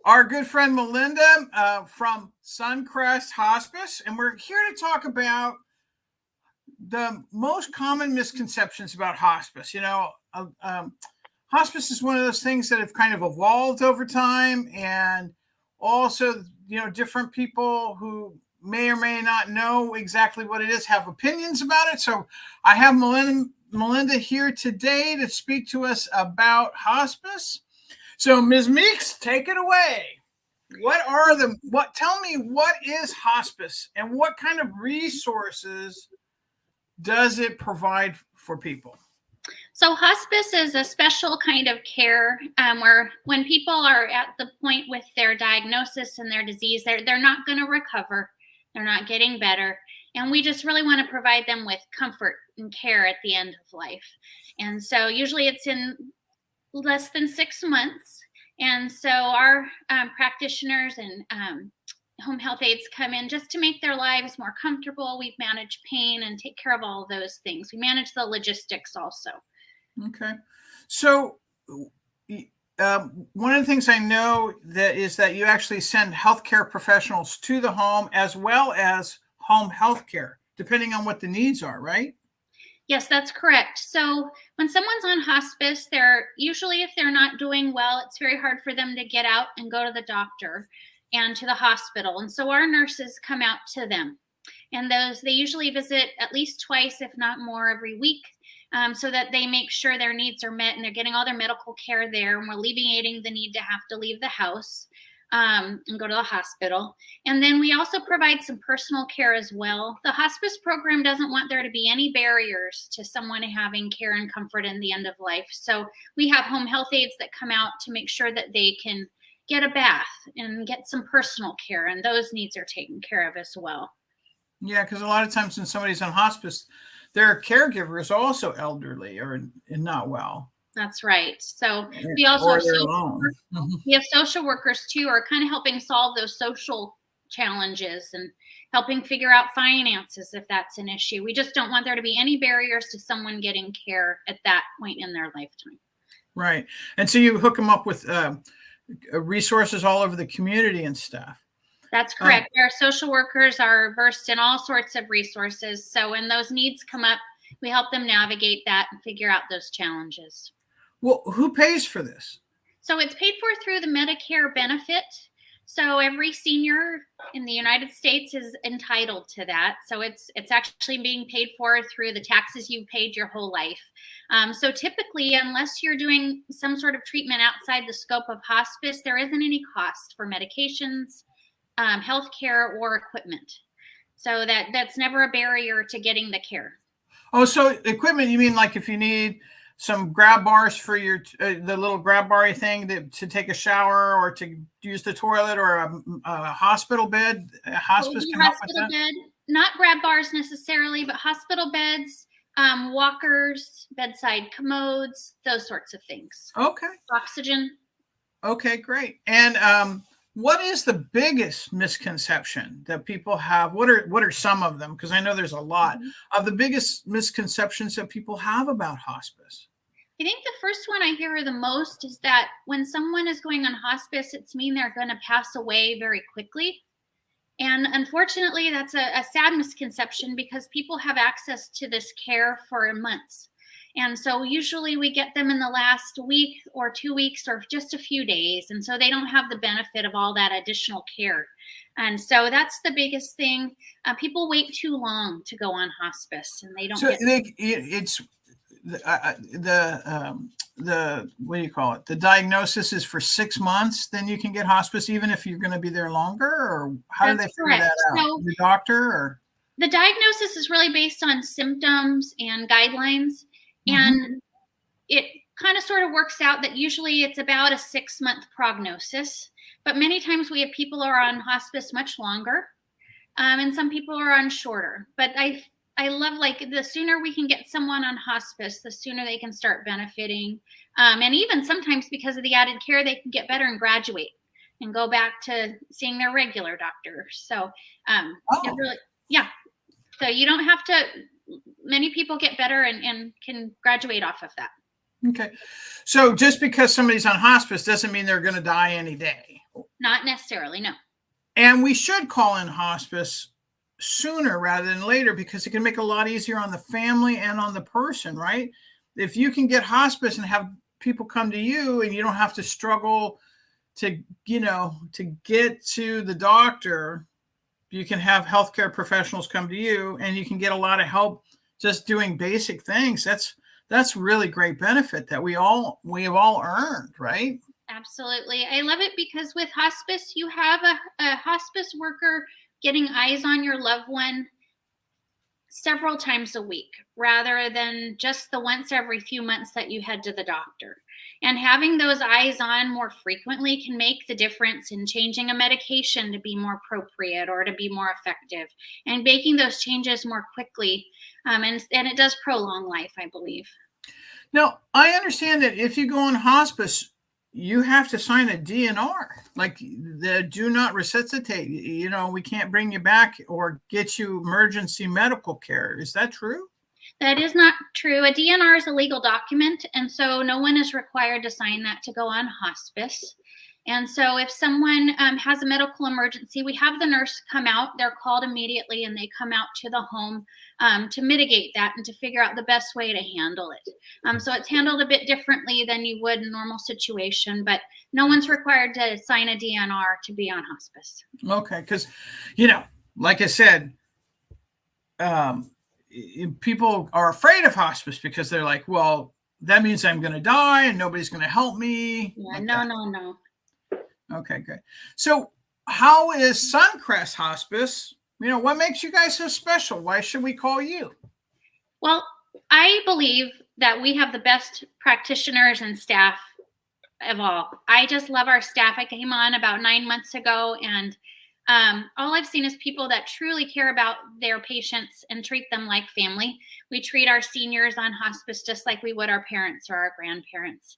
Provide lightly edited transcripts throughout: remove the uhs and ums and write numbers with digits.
our good friend Malinda from Suncrest Hospice, and we're here to talk about the most common misconceptions about hospice. Hospice is one of those things that have kind of evolved over time, and also, different people who may or may not know exactly what it is have opinions about it. So I have Malinda here today to speak to us about hospice. So Ms. Meeks, take it away. Tell me, what is hospice and what kind of resources does it provide for people? So hospice is a special kind of care where when people are at the point with their diagnosis and their disease, they're not going to recover. They're not getting better. And we just really want to provide them with comfort and care at the end of life. And so usually it's in less than 6 months. And so our practitioners and home health aides come in just to make their lives more comfortable. We manage pain and take care of all of those things. We manage the logistics also. Okay. So one of the things I know is that you actually send healthcare professionals to the home as well as home healthcare, depending on what the needs are, right? Yes, that's correct. So when someone's on hospice, they're usually, if they're not doing well, it's very hard for them to get out and go to the doctor and to the hospital. And so our nurses come out to them. And they usually visit at least twice, if not more, every week, so that they make sure their needs are met and they're getting all their medical care there. And we're alleviating the need to have to leave the house and go to the hospital. And then we also provide some personal care as well. The hospice program doesn't want there to be any barriers to someone having care and comfort in the end of life. So we have home health aides that come out to make sure that they can get a bath and get some personal care, and those needs are taken care of as well. Yeah, because a lot of times when somebody's on hospice, their caregiver is also elderly or not well. That's right. So we also have social workers too, are kind of helping solve those social challenges and helping figure out finances if that's an issue. We just don't want there to be any barriers to someone getting care at that point in their lifetime. Right. And so you hook them up with resources all over the community and stuff. That's correct. Our social workers are versed in all sorts of resources. So when those needs come up, we help them navigate that and figure out those challenges. Well, who pays for this? So it's paid for through the Medicare benefit. So every senior in the United States is entitled to that. So it's actually being paid for through the taxes you've paid your whole life. So typically, unless you're doing some sort of treatment outside the scope of hospice, there isn't any cost for medications, healthcare, or equipment. So that's never a barrier to getting the care. Oh, so equipment, you mean like if you need some grab bars for your the little grab bar thing to take a shower or to use the toilet, or a hospital bed? Hospice can help with that? Bed, not grab bars necessarily, but hospital beds, walkers, bedside commodes, those sorts of things. Okay. Oxygen. Okay, great. And what is the biggest misconception that people have? What are some of them? Because I know there's a lot of the biggest misconceptions that people have about hospice. I think the first one I hear the most is that when someone is going on hospice, it's mean they're going to pass away very quickly. And unfortunately, that's a sad misconception, because people have access to this care for months. And so usually we get them in the last week or 2 weeks or just a few days. And so they don't have the benefit of all that additional care. And so that's the biggest thing. People wait too long to go on hospice, and they don't. So it's the what do you call it? The diagnosis is for 6 months. Then you can get hospice, even if you're going to be there longer. Or how do they figure that out? So the doctor, or the diagnosis is really based on symptoms and guidelines. And it kind of sort of works out that usually it's about a 6-month prognosis, but many times we have people who are on hospice much longer, and some people are on shorter. But I love, like, the sooner we can get someone on hospice, the sooner they can start benefiting. And even sometimes, because of the added care, they can get better and graduate and go back to seeing their regular doctor. So it really, yeah. So you don't have to. Many people get better and can graduate off of that. Okay. So just because somebody's on hospice doesn't mean they're going to die any day. Not necessarily, no. And we should call in hospice sooner rather than later because it can make it a lot easier on the family and on the person, right? If you can get hospice and have people come to you and you don't have to struggle to, to get to the doctor, you can have healthcare professionals come to you and you can get a lot of help just doing basic things. That's really great benefit that we have all earned, right? Absolutely. I love it because with hospice, you have a hospice worker getting eyes on your loved one several times a week rather than just the once every few months that you head to the doctor. And having those eyes on more frequently can make the difference in changing a medication to be more appropriate or to be more effective and making those changes more quickly. And it does prolong life, I believe. Now, I understand that if you go on hospice, you have to sign a DNR, like the do not resuscitate. We can't bring you back or get you emergency medical care. Is that true? That is not true. A DNR is a legal document, and so no one is required to sign that to go on hospice. And so if someone has a medical emergency, we have the nurse come out. They're called immediately, and they come out to the home to mitigate that and to figure out the best way to handle it. So it's handled a bit differently than you would in a normal situation, but no one's required to sign a DNR to be on hospice. Okay, because, like I said, people are afraid of hospice because they're like, well, that means I'm going to die and nobody's going to help me. Yeah, no. Okay, good. So how is Suncrest Hospice? What makes you guys so special? Why should we call you? Well, I believe that we have the best practitioners and staff of all. I just love our staff. I came on about 9 months ago, and all I've seen is people that truly care about their patients and treat them like family. We treat our seniors on hospice just like we would our parents or our grandparents.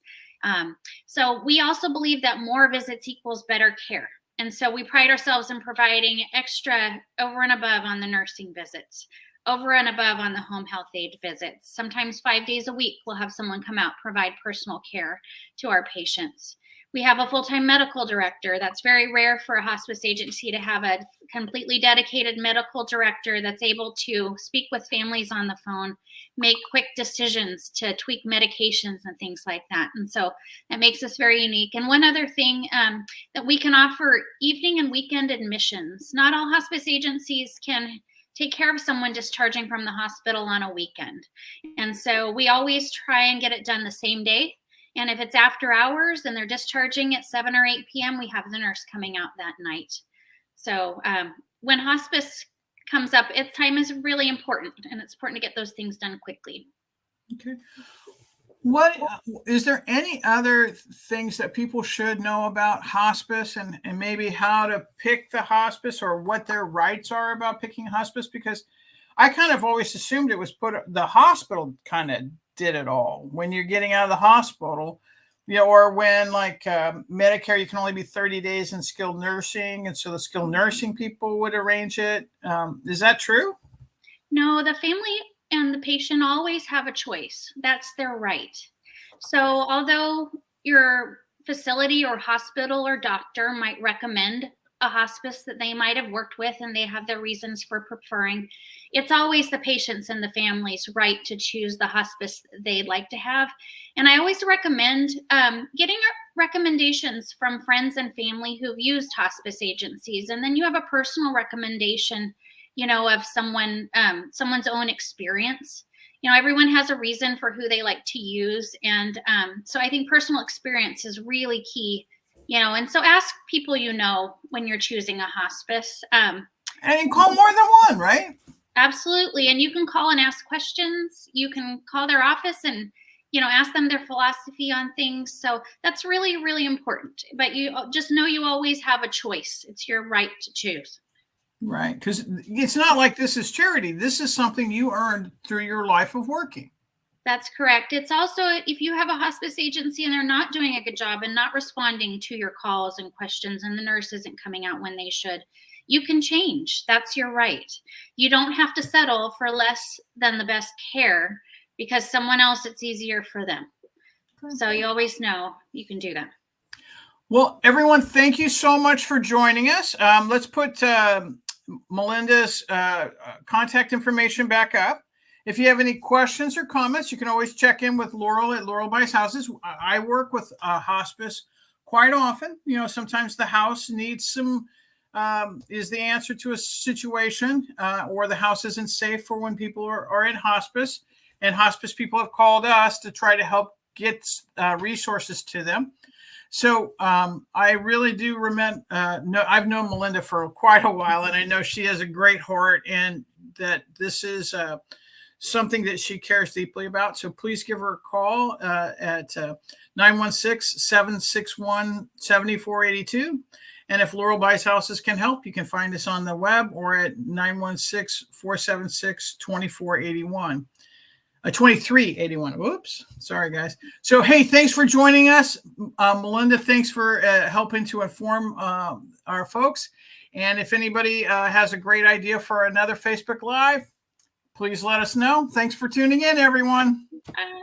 So we also believe that more visits equals better care. And so we pride ourselves in providing extra over and above on the nursing visits, over and above on the home health aide visits. Sometimes 5 days a week, we'll have someone come out, provide personal care to our patients. We have a full-time medical director. That's very rare for a hospice agency to have a completely dedicated medical director that's able to speak with families on the phone, make quick decisions to tweak medications and things like that. And so that makes us very unique. And one other thing that we can offer evening and weekend admissions. Not all hospice agencies can take care of someone discharging from the hospital on a weekend. And so we always try and get it done the same day. And if it's after hours and they're discharging at 7 or 8 p.m., we have the nurse coming out that night. So when hospice comes up, its time is really important, and it's important to get those things done quickly. Okay. What is there any other things that people should know about hospice and maybe how to pick the hospice or what their rights are about picking hospice? Because I kind of always assumed it was the hospital kind of did it all when you're getting out of the hospital, or when like Medicare, you can only be 30 days in skilled nursing. And so the skilled nursing people would arrange it. Is that true? No, the family and the patient always have a choice. That's their right. So although your facility or hospital or doctor might recommend a hospice that they might have worked with and they have their reasons for preferring, it's always the patient's and the family's right to choose the hospice they'd like to have. And I always recommend getting recommendations from friends and family who've used hospice agencies. And then you have a personal recommendation, of someone's own experience. Everyone has a reason for who they like to use. And so I think personal experience is really key. And so ask people when you're choosing a hospice. And you call more than one, right? Absolutely. And you can call and ask questions. You can call their office and, ask them their philosophy on things. So that's really, really important. But you just know you always have a choice. It's your right to choose. Right. Because it's not like this is charity. This is something you earned through your life of working. That's correct. It's also, if you have a hospice agency and they're not doing a good job and not responding to your calls and questions, and the nurse isn't coming out when they should, you can change. That's your right. You don't have to settle for less than the best care because someone else, it's easier for them. So you always know you can do that. Well, everyone, thank you so much for joining us. Let's put Melinda's contact information back up. If you have any questions or comments, you can always check in with Laurel at Laurel Buys Houses. I work with hospice quite often. Sometimes the house needs some, is the answer to a situation, or the house isn't safe for when people are in hospice. And hospice people have called us to try to help get resources to them. So I really do remember, I've known Malinda for quite a while, and I know she has a great heart and that this is something that she cares deeply about. So please give her a call at 916-761-7482. And if Laurel Buys Houses can help, you can find us on the web or at 916-476-2481. 2381. Whoops. Sorry, guys. So, hey, thanks for joining us. Malinda, thanks for helping to inform our folks. And if anybody has a great idea for another Facebook Live, please let us know. Thanks for tuning in, everyone. Bye.